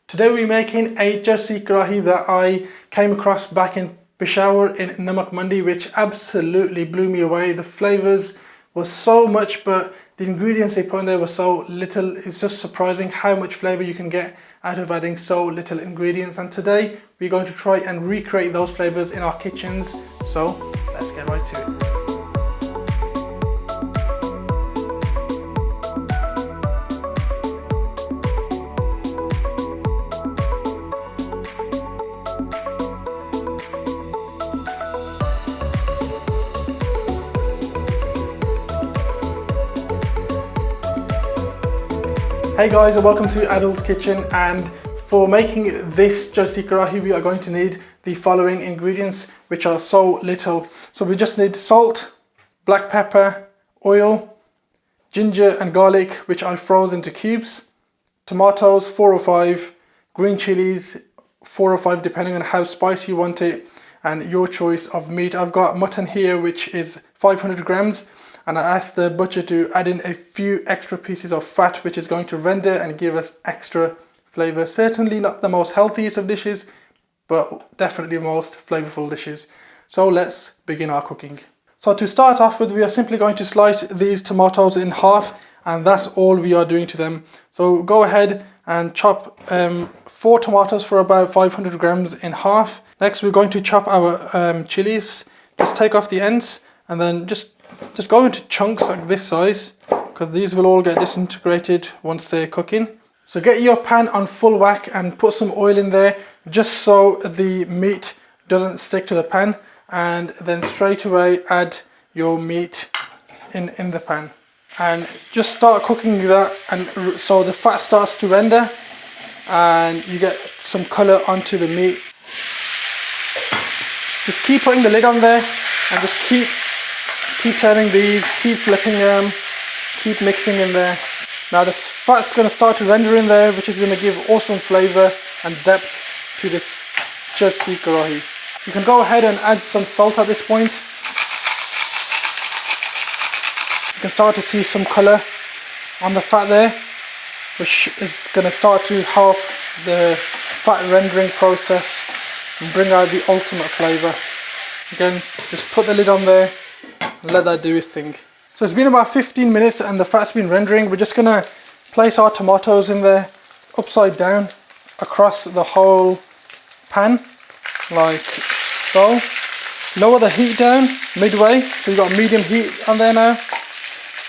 Today we're making a Charsi Karahi that I came across back in Peshawar in Namak Mandi, which absolutely blew me away. The flavors was so much, but the ingredients they put in there were so little. It's just surprising how much flavor you can get out of adding so little ingredients. And today we're going to try and recreate those flavors in our kitchens. So let's get right to it. Hey guys, and welcome to Adil's Kitchen, and for making this Charsi Karahi we are going to need the following ingredients, which are so little. So we just need salt, black pepper, oil, ginger and garlic, which I froze into cubes, tomatoes 4 or 5, green chilies 4 or 5 depending on how spicy you want it, and your choice of meat. I've got mutton here which is 500 grams. And I asked the butcher to add in a few extra pieces of fat, which is going to render and give us extra flavor. Certainly not the most healthiest of dishes, but definitely most flavorful dishes. So let's begin our cooking. So to start off with, we are simply going to slice these tomatoes in half, and that's all we are doing to them. So go ahead and chop 4 tomatoes for about 500 grams in half. Next, we're going to chop our chilies. Just take off the ends and then just go into chunks like this size, because these will all get disintegrated once they're cooking. So get your pan on full whack and put some oil in there just so the meat doesn't stick to the pan, and then straight away add your meat in the pan and just start cooking that, and so the fat starts to render and you get some color onto the meat. Just keep putting the lid on there and just keep turning these, keep flipping them, keep mixing in there. Now the fat's going to start to render in there, which is going to give awesome flavour and depth to this Charsi Karahi. You can go ahead and add some salt at this point. You can start to see some colour on the fat there, which is going to start to help the fat rendering process and bring out the ultimate flavour. Again, just put the lid on there and let that do its thing. So it's been about 15 minutes and the fat's been rendering. We're just going to place our tomatoes in there upside down across the whole pan, like so. Lower the heat down midway, so you've got medium heat on there now.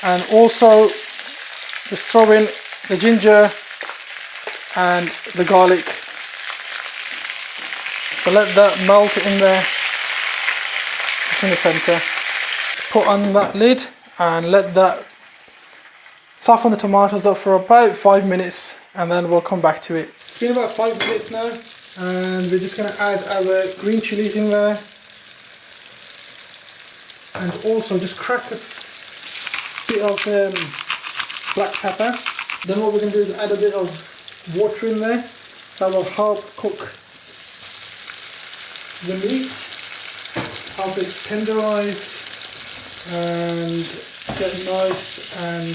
And also just throw in the ginger and the garlic. So let that melt in there, just in the centre. Put on that lid and let that soften the tomatoes up for about 5 minutes, and then we'll come back to it. It's been about 5 minutes now, and we're just going to add our green chilies in there, and also just crack a bit of black pepper. Then what we're going to do is add a bit of water in there that will help cook the meat, help it tenderize and get nice and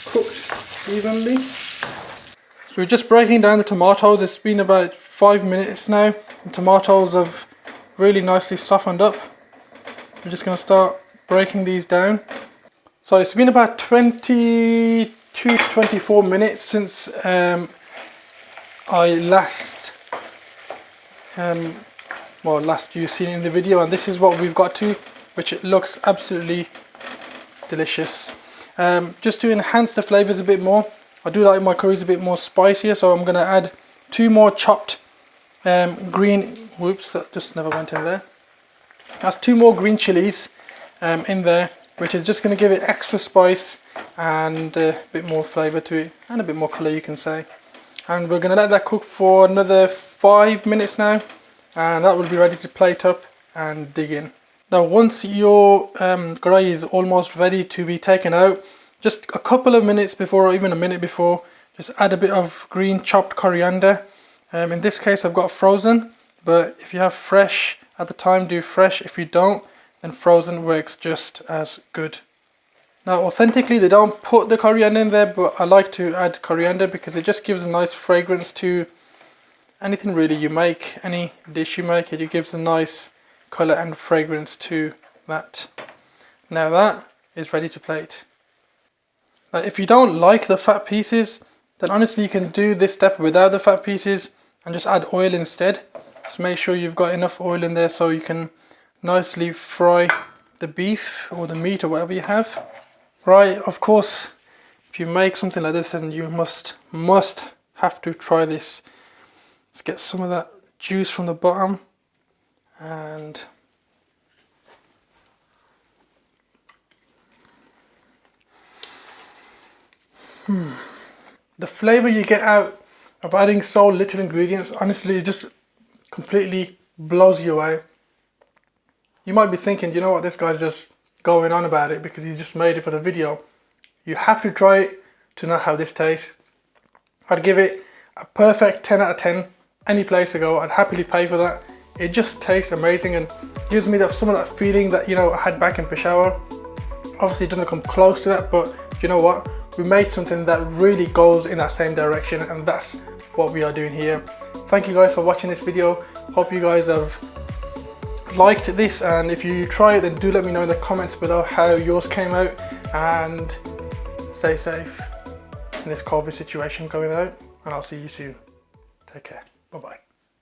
cooked evenly. So we're just breaking down the tomatoes. It's been about 5 minutes now. The tomatoes have really nicely softened up. We're just going to start breaking these down. So it's been about 22 to 24 minutes since I last you've seen it in the video, and this is what we've got to, which it looks absolutely delicious. Just to enhance the flavors a bit more, I do like my curries a bit more spicier, so I'm going to add 2 more chopped green, whoops, that just never went in there. That's 2 more green chilies in there, which is just going to give it extra spice and a bit more flavor to it, and a bit more color, you can say. And we're going to let that cook for another 5 minutes now, and that will be ready to plate up and dig in. Now once your karahi is almost ready to be taken out, just a couple of minutes before, or even a minute before, just add a bit of green chopped coriander. In this case I've got frozen, but if you have fresh at the time, do fresh. If you don't, then frozen works just as good. Now authentically they don't put the coriander in there, but I like to add coriander because it just gives a nice fragrance to anything really you make, any dish you make, it gives a nice colour and fragrance to that. Now that is ready to plate. Now if you don't like the fat pieces, then honestly you can do this step without the fat pieces and just add oil instead. Just make sure you've got enough oil in there so you can nicely fry the beef or the meat or whatever you have. Right, of course, if you make something like this, then you must have to try this. Let's get some of that juice from the bottom and the flavour you get out of adding so little ingredients, honestly, it just completely blows you away. You might be thinking, you know what, this guy's just going on about it because he's just made it for the video. You have to try it to know how this tastes. I'd give it a perfect 10 out of 10. Any place to go, I'd happily pay for that. It just tastes amazing and gives me some of that feeling that, you know, I had back in Peshawar. Obviously it doesn't come close to that, but you know what? We made something that really goes in that same direction, and that's what we are doing here. Thank you guys for watching this video. Hope you guys have liked this, and if you try it, then do let me know in the comments below how yours came out, and stay safe in this COVID situation going out, and I'll see you soon. Take care. Bye bye.